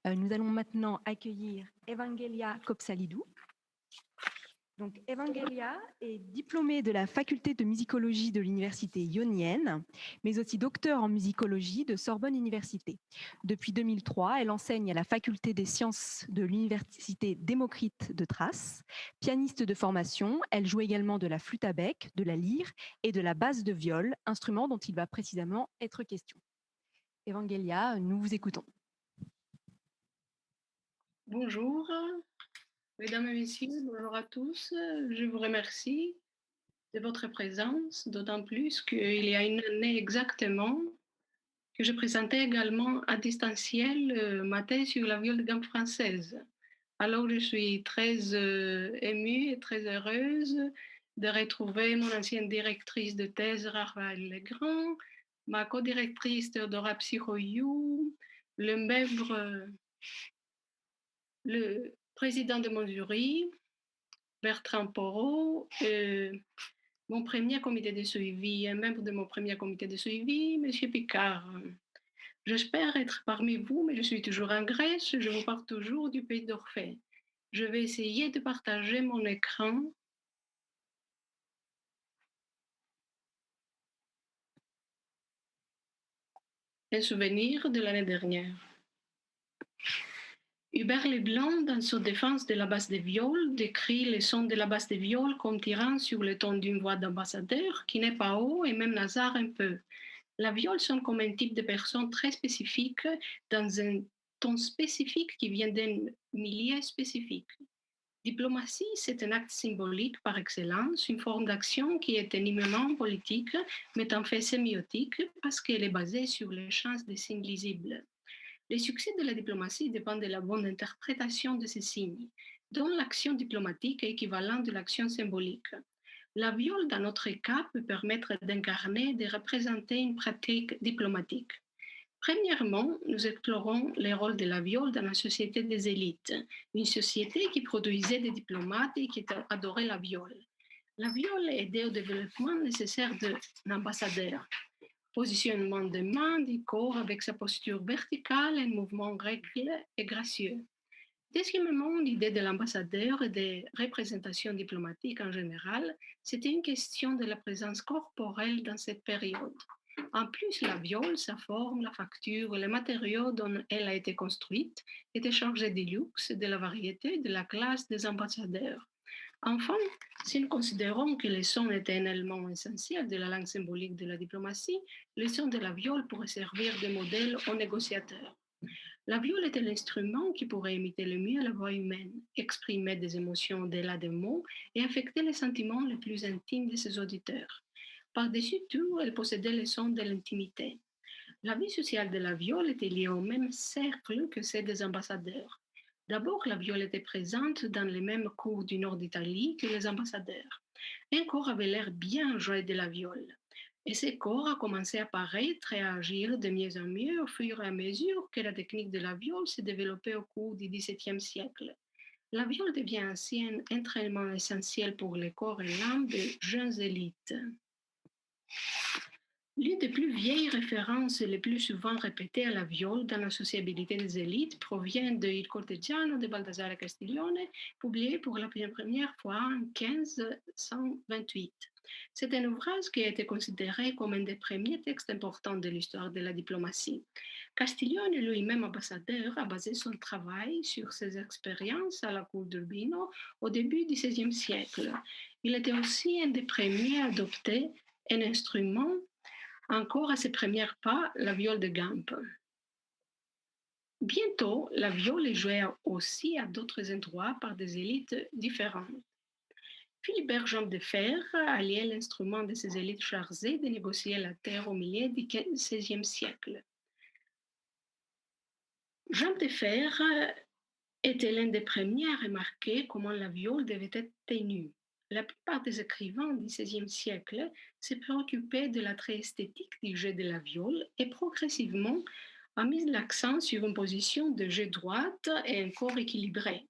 Nous allons maintenant accueillir Evangelia Kopsalidou. Donc, Evangelia est diplômée de la faculté de musicologie de l'université ionienne, mais aussi docteur en musicologie de Sorbonne Université. Depuis 2003, elle enseigne à la faculté des sciences de l'université Démocrite de Thrace. Pianiste de formation, elle joue également de la flûte à bec, de la lyre et de la basse de viol, instrument dont il va précisément être question. Evangelia, nous vous écoutons. Bonjour, mesdames et messieurs, bonjour à tous. Je vous remercie de votre présence, d'autant plus qu'il y a une année exactement que je présentais également à distanciel ma thèse sur la viole de gamme française. Alors je suis très émue et très heureuse de retrouver mon ancienne directrice de thèse, Raphaël Legrand, ma co-directrice Théodora Psychoyou, le maître le président de mon jury, Bertrand Porot, mon premier comité de suivi, un membre de mon premier comité de suivi, M. Picard. J'espère être parmi vous, mais je suis toujours en Grèce, je vous parle toujours du pays d'Orphée. Je vais essayer de partager mon écran. Un souvenir de l'année dernière. Hubert Leblanc, dans sa défense de la basse de viol, décrit le son de la basse de viol comme tirant sur le ton d'une voix d'ambassadeur qui n'est pas haut et même nasard un peu. La viole sonne comme un type de personne très spécifique dans un ton spécifique qui vient d'un milieu spécifique. Diplomatie, c'est un acte symbolique par excellence, une forme d'action qui est éminemment politique, mais en fait sémiotique parce qu'elle est basée sur l'échange des signes lisibles. Le succès de la diplomatie dépend de la bonne interprétation de ces signes, dont l'action diplomatique est équivalente de l'action symbolique. La viole, dans notre cas, peut permettre d'incarner, de représenter une pratique diplomatique. Premièrement, nous explorons le rôle de la viole dans la société des élites, une société qui produisait des diplomates et qui adorait la viole. La viole aidait au développement nécessaire d'un ambassadeur. Positionnement des mains, du corps avec sa posture verticale, un mouvement réglé et gracieux. Deuxièmement, l'idée de l'ambassadeur et des représentations diplomatiques en général, c'était une question de la présence corporelle dans cette période. En plus, la viole, sa forme, la facture, les matériaux dont elle a été construite étaient chargés du luxe, de la variété, de la classe des ambassadeurs. Enfin, si nous considérons que le son est un élément essentiel de la langue symbolique de la diplomatie, le son de la viole pourrait servir de modèle aux négociateurs. La viole était l'instrument qui pourrait imiter le mieux la voix humaine, exprimer des émotions au-delà des mots et affecter les sentiments les plus intimes de ses auditeurs. Par-dessus tout, elle possédait le son de l'intimité. La vie sociale de la viole était liée au même cercle que celle des ambassadeurs. D'abord, la viole était présente dans les mêmes cours du nord d'Italie que les ambassadeurs. Un corps avait l'air bien joué de la viole. Et ce corps a commencé à apparaître et à agir de mieux en mieux au fur et à mesure que la technique de la viole s'est développée au cours du XVIIe siècle. La viole devient ainsi un entraînement essentiel pour les corps et l'âme de jeunes élites. L'une des plus vieilles références les plus souvent répétées à la viole dans la sociabilité des élites provient de Il Cortegiano de Baldassare Castiglione, publié pour la première fois en 1528. C'est un ouvrage qui a été considéré comme un des premiers textes importants de l'histoire de la diplomatie. Castiglione, lui-même ambassadeur, a basé son travail sur ses expériences à la cour d'Urbino au début du XVIe siècle. Il était aussi un des premiers à adopter un instrument encore à ses premiers pas, la viole de gambe. Bientôt, la viole est jouée aussi à d'autres endroits par des élites différentes. Philibert Jambe de Fer alliait l'instrument de ces élites chargées de négocier la terre au milieu du XVIe siècle. Jambe de Fer était l'un des premiers à remarquer comment la viole devait être tenue. La plupart des écrivains du XVIe siècle se préoccupaient de l'attrait esthétique du jeu de la viole et progressivement a mis l'accent sur une position de jeu droite et un corps équilibré.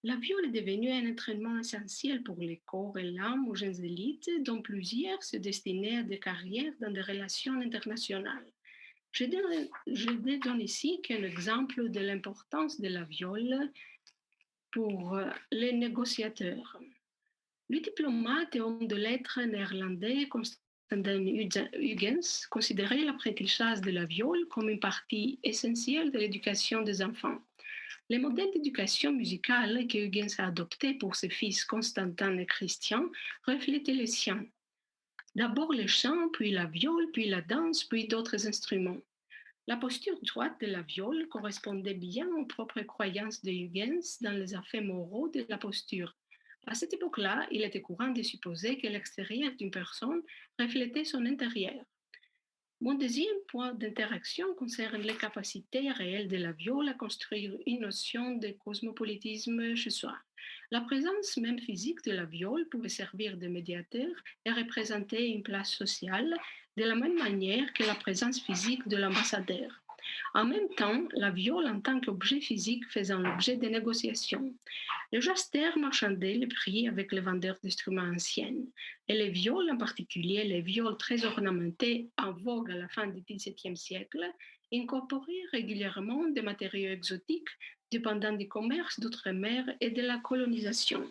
La viole est devenue un entraînement essentiel pour les corps et l'âme aux jeunes élites, dont plusieurs se destinaient à des carrières dans des relations internationales. Je donne ici qu'un exemple de l'importance de la viole pour les négociateurs. Le diplomate et homme de lettres néerlandais Constantin Huygens considérait l'apprentissage de la viole comme une partie essentielle de l'éducation des enfants. Les modèles d'éducation musicale que Huygens a adoptés pour ses fils Constantin et Christian reflétaient les siens. D'abord le chant, puis la viole, puis la danse, puis d'autres instruments. La posture droite de la viole correspondait bien aux propres croyances de Huygens dans les affaires moraux de la posture. À cette époque-là, il était courant de supposer que l'extérieur d'une personne reflétait son intérieur. Mon deuxième point d'interaction concerne les capacités réelles de la viole à construire une notion de cosmopolitisme chez soi. La présence même physique de la viole pouvait servir de médiateur et représenter une place sociale de la même manière que la présence physique de l'ambassadeur. En même temps, la viole en tant qu'objet physique faisant l'objet des négociations. Le Jaster marchandait les prix avec les vendeurs d'instruments anciens. Et les viols, en particulier les viols très ornementés en vogue à la fin du XVIIe siècle, incorporaient régulièrement des matériaux exotiques dépendant du commerce d'outre-mer et de la colonisation.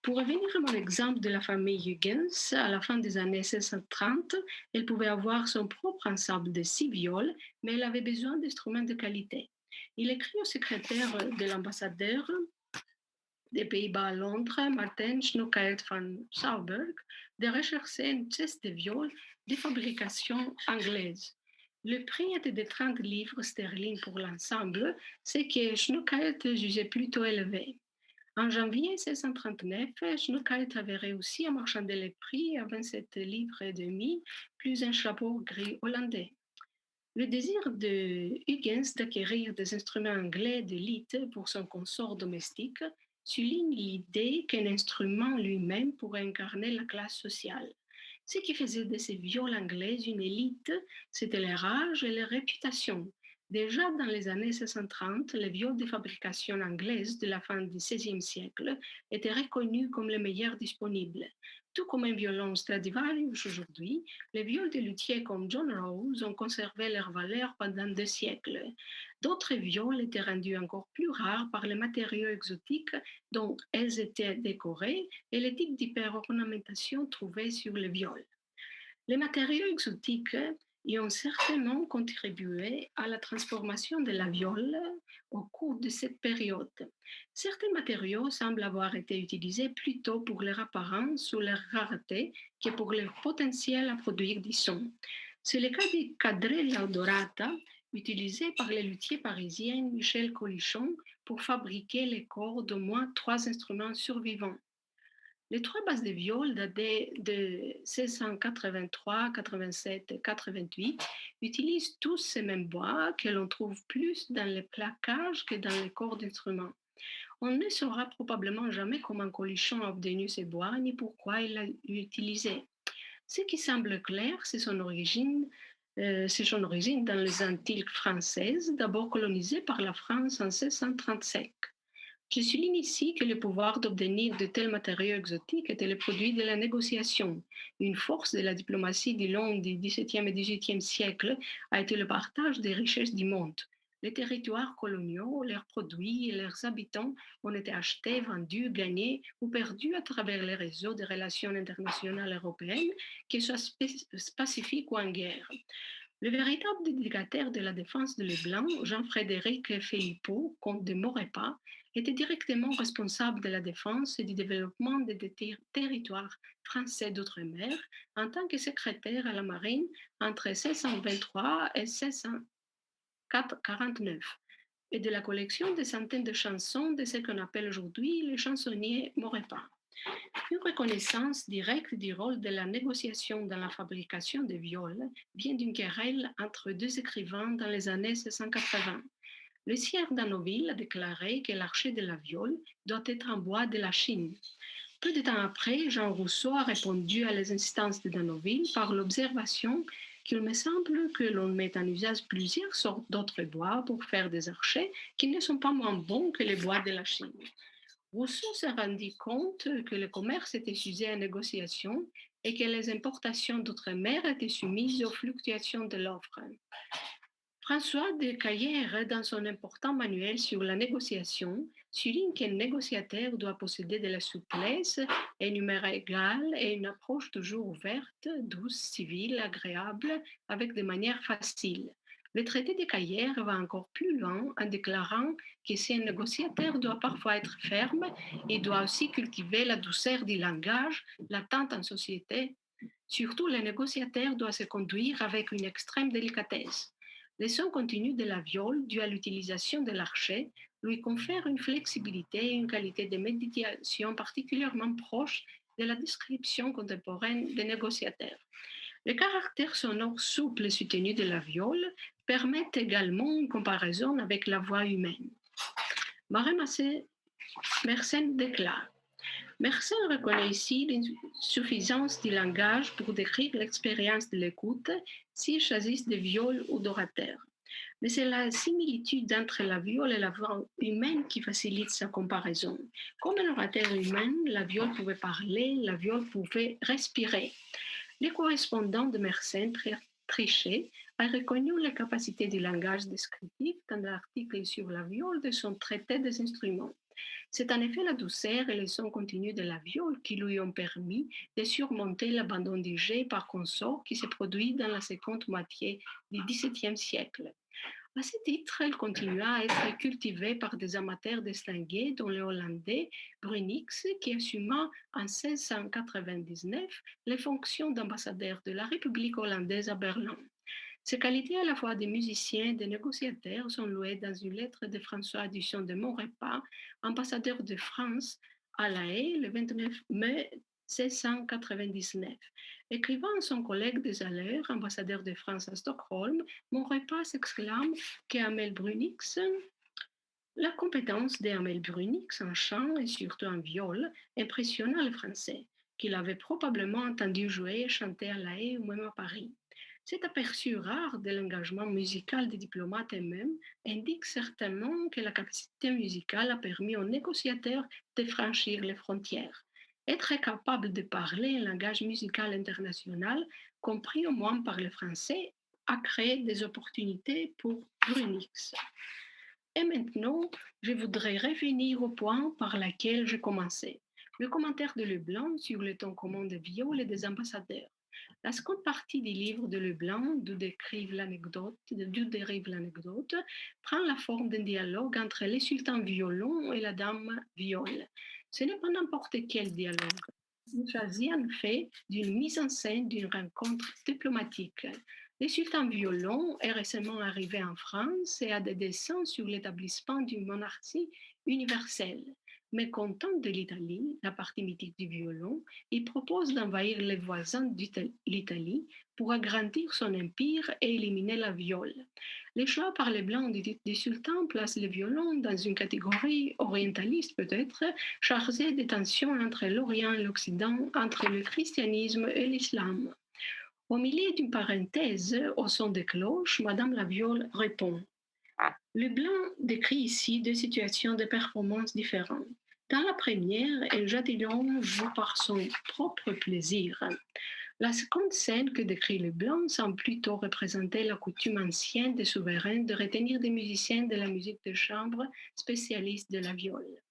Pour revenir à mon exemple de la famille Huygens, à la fin des années 1630, elle pouvait avoir son propre ensemble de 6 viols, mais elle avait besoin d'instruments de qualité. Il écrit au secrétaire de l'ambassadeur des Pays-Bas à Londres, Martin Schnuckelt van Sauberg, de rechercher une caisse de viol de fabrication anglaise. Le prix était de 30 livres sterling pour l'ensemble, ce que Schnuckelt jugeait plutôt élevé. En janvier 1639, Schnuckelt avait réussi à marchander les prix à 27 livres et demi, plus un chapeau gris hollandais. Le désir de Huygens d'acquérir des instruments anglais d'élite pour son consort domestique souligne l'idée qu'un instrument lui-même pourrait incarner la classe sociale. Ce qui faisait de ces viols anglaises une élite, c'était leur âge et leur réputation. Déjà dans les années 1630, les viols de fabrication anglaise de la fin du XVIe siècle étaient reconnus comme les meilleurs disponibles. Tout comme un violon Stradivarius aujourd'hui, les viols de luthiers comme John Rose ont conservé leur valeur pendant 2 siècles. D'autres viols étaient rendus encore plus rares par les matériaux exotiques dont elles étaient décorées et les types d'hyper-ornementation trouvés sur les viols. Les matériaux exotiques y ont certainement contribué à la transformation de la viole au cours de cette période. Certains matériaux semblent avoir été utilisés plutôt pour leur apparence ou leur rareté que pour leur potentiel à produire du son. C'est le cas du cadrella dorata, utilisé par le luthier parisien Michel Colichon pour fabriquer les corps d'au moins 3 instruments survivants. Les 3 basses de viol datées de 1683, 87 et 88 utilisent tous ces mêmes bois que l'on trouve plus dans les plaquages que dans les corps d'instruments. On ne saura probablement jamais comment Colichon a obtenu ces bois ni pourquoi il l'a utilisé. Ce qui semble clair, c'est son origine dans les Antilles françaises, d'abord colonisées par la France en 1637. Je souligne ici que le pouvoir d'obtenir de tels matériaux exotiques était le produit de la négociation. Une force de la diplomatie du long du XVIIe et XVIIIe siècle a été le partage des richesses du monde. Les territoires coloniaux, leurs produits et leurs habitants ont été achetés, vendus, gagnés ou perdus à travers les réseaux de relations internationales européennes, qu'ils soient pacifiques ou en guerre. Le véritable dédicataire de la défense de Leblanc, Jean-Frédéric Philippot, comte de Maurepas, était directement responsable de la défense et du développement des territoires français d'outre-mer en tant que secrétaire à la marine entre 1623 et 1649 et de la collection de centaines de chansons de ce qu'on appelle aujourd'hui les chansonniers Maurepas. Une reconnaissance directe du rôle de la négociation dans la fabrication des viols vient d'une querelle entre 2 écrivains dans les années 1680. Le sieur d'Hanoville a déclaré que l'archet de la viole doit être en bois de la Chine. Peu de temps après, Jean Rousseau a répondu à les instances de Danoville par l'observation qu'il me semble que l'on met en usage plusieurs sortes d'autres bois pour faire des archets qui ne sont pas moins bons que les bois de la Chine. Rousseau se rendit compte que le commerce était sujet à négociation et que les importations d'outre-mer étaient soumises aux fluctuations de l'offre. François de Caillère, dans son important manuel sur la négociation, souligne qu'un négociateur doit posséder de la souplesse, un numéro égal et une approche toujours ouverte, douce, civile, agréable, avec des manières faciles. Le traité de Caillère va encore plus loin en déclarant que si un négociateur doit parfois être ferme, il doit aussi cultiver la douceur du langage, l'attente en société. Surtout, le négociateur doit se conduire avec une extrême délicatesse. Le son continu de la viole, dû à l'utilisation de l'archet, lui confère une flexibilité et une qualité de méditation particulièrement proche de la description contemporaine des négociateurs. Le caractère sonore souple et soutenu de la viole permet également une comparaison avec la voix humaine. Marie Mersenne déclare: Mersenne reconnaît ici l'insuffisance du langage pour décrire l'expérience de l'écoute, s'il s'agisse de viol ou d'orateur. Mais c'est la similitude entre la viole et la voix humaine qui facilite sa comparaison. Comme un orateur humain, la viole pouvait parler, la viole pouvait respirer. Les correspondants de Mersenne, Trichet, a reconnu la capacité du langage descriptif dans l'article sur la viole de son traité des instruments. C'est en effet la douceur et le son continu de la viole qui lui ont permis de surmonter l'abandon du jet par consort qui s'est produit dans la seconde moitié du XVIIe siècle. À ce titre, elle continua à être cultivée par des amateurs distingués, dont le Hollandais Brunix, qui assuma en 1699 les fonctions d'ambassadeur de la République hollandaise à Berlin. Ses qualités à la fois de musicien et de négociateur sont louées dans une lettre de François Duchamp de Montrepas, ambassadeur de France à La Haye le 29 mai 1699. Écrivant à son collègue des Allers, ambassadeur de France à Stockholm, Montrepas s'exclame qu'Amel Brunix, la compétence d'Amel Brunix en chant et surtout en viol impressionna le Français, qu'il avait probablement entendu jouer et chanter à La Haye ou même à Paris. Cet aperçu rare de l'engagement musical des diplomates eux-mêmes indique certainement que la capacité musicale a permis aux négociateurs de franchir les frontières. Être capable de parler un langage musical international, compris au moins par les Français, a créé des opportunités pour Brunix. Et maintenant, je voudrais revenir au point par lequel j'ai commencé. Le commentaire de Leblanc sur le ton commun des viols et des ambassadeurs. La seconde partie du livre de Leblanc, d'où dérive l'anecdote, prend la forme d'un dialogue entre les sultans violon et la dame viol. Ce n'est pas n'importe quel dialogue. Il s'agit en fait d'une mise en scène d'une rencontre diplomatique. Le sultan violon est récemment arrivé en France et a des dessins sur l'établissement d'une monarchie universelle. Mécontent de l'Italie, la partie mythique du violon, il propose d'envahir les voisins de l'Italie pour agrandir son empire et éliminer la viole. Le choix par les Blancs du sultan place le violon dans une catégorie orientaliste peut-être, chargée de tensions entre l'Orient et l'Occident, entre le christianisme et l'islam. Au milieu d'une parenthèse, au son des cloches, Madame la Viole répond. Le Blanc décrit ici deux situations de performance différentes. Dans la première, El Jadillon joue par son propre plaisir. La seconde scène que décrit le Blanc semble plutôt représenter la coutume ancienne des souverains de retenir des musiciens de la musique de chambre spécialistes de la viole.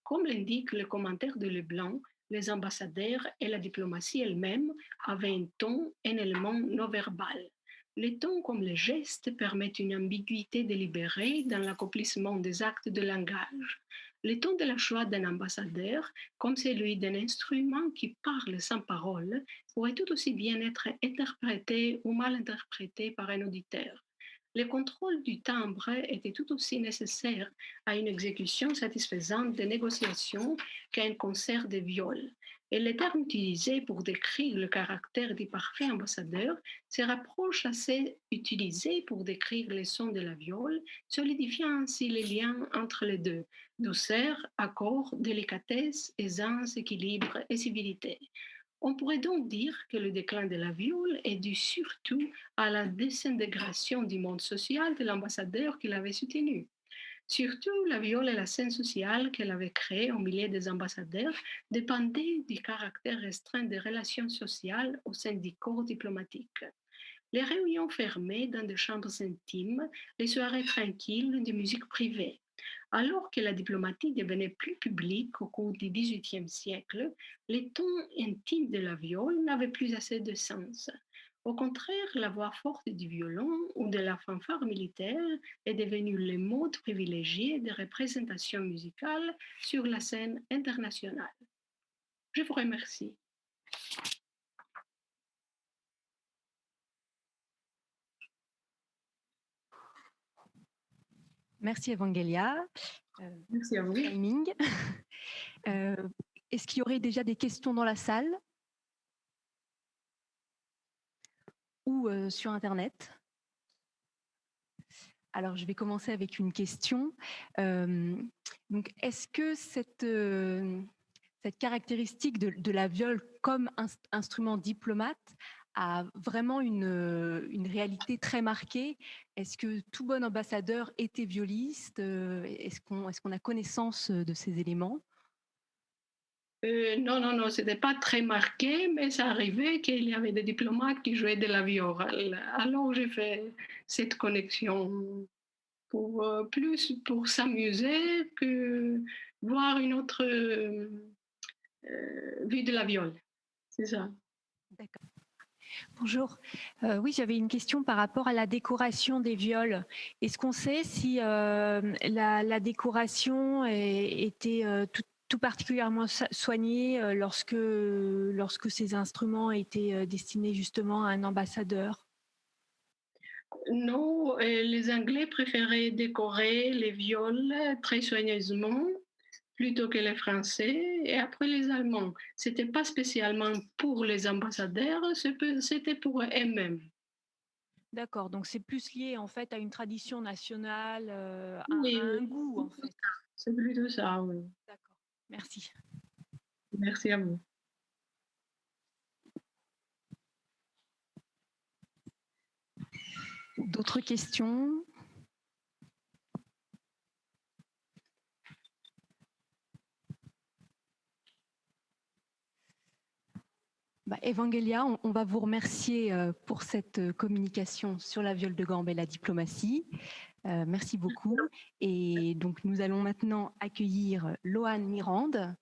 Comme l'indique le commentaire de Leblanc, les ambassadeurs et la diplomatie elle-même avaient un ton, un élément non verbal. Les tons comme les gestes permettent une ambiguïté délibérée dans l'accomplissement des actes de langage. Le ton de la choix d'un ambassadeur, comme celui d'un instrument qui parle sans parole, pourrait tout aussi bien être interprété ou mal interprété par un auditeur. Le contrôle du timbre était tout aussi nécessaire à une exécution satisfaisante des négociations qu'à un concert de viol. Et les termes utilisés pour décrire le caractère du parfait ambassadeur se rapprochent à ceux utilisés pour décrire les sons de la viole, solidifiant ainsi les liens entre les deux: douceur, accord, délicatesse, aisance, équilibre et civilité. On pourrait donc dire que le déclin de la viole est dû surtout à la désintégration du monde social de l'ambassadeur qui l'avait soutenu. Surtout, la viole et la scène sociale qu'elle avait créée au milieu des ambassadeurs dépendaient du caractère restreint des relations sociales au sein du corps diplomatique. les réunions fermées dans des chambres intimes, les soirées tranquilles de musique privée. Alors que la diplomatie devenait plus publique au cours du XVIIIe siècle, les tons intimes de la viole n'avaient plus assez de sens. Au contraire, la voix forte du violon ou de la fanfare militaire est devenue le mode privilégié de représentation musicale sur la scène internationale. Je vous remercie. Merci Evangelia. Merci à vous. Timing. Est-ce qu'il y aurait déjà des questions dans la salle ou sur Internet? Alors, je vais commencer avec une question. Donc, est-ce que cette caractéristique de la viole comme instrument diplomate a vraiment une réalité très marquée? Est-ce que tout bon ambassadeur était violiste? Est-ce qu'on a connaissance de ces éléments? Non, non, non, c'était pas très marqué, mais ça arrivait qu'il y avait des diplomates qui jouaient de la viole. Alors j'ai fait cette connexion pour plus pour s'amuser que voir une autre vue de la viole. C'est ça. D'accord. Bonjour. Oui, j'avais une question par rapport à la décoration des viols. Est-ce qu'on sait si la décoration était tout particulièrement soignée lorsque ces instruments étaient destinés justement à un ambassadeur? Non, les Anglais préféraient décorer les viols très soigneusement plutôt que les Français et après les Allemands. C'était pas spécialement pour les ambassadeurs, c'était pour eux-mêmes. D'accord, donc c'est plus lié en fait à une tradition nationale, à Oui, un oui, goût en fait. c'est plutôt ça, oui. D'accord, merci. Merci à vous. D'autres questions? Evangelia, on va vous remercier pour cette communication sur la viole de gambe et la diplomatie. Merci beaucoup. Et donc, nous allons maintenant accueillir Loane Mirande,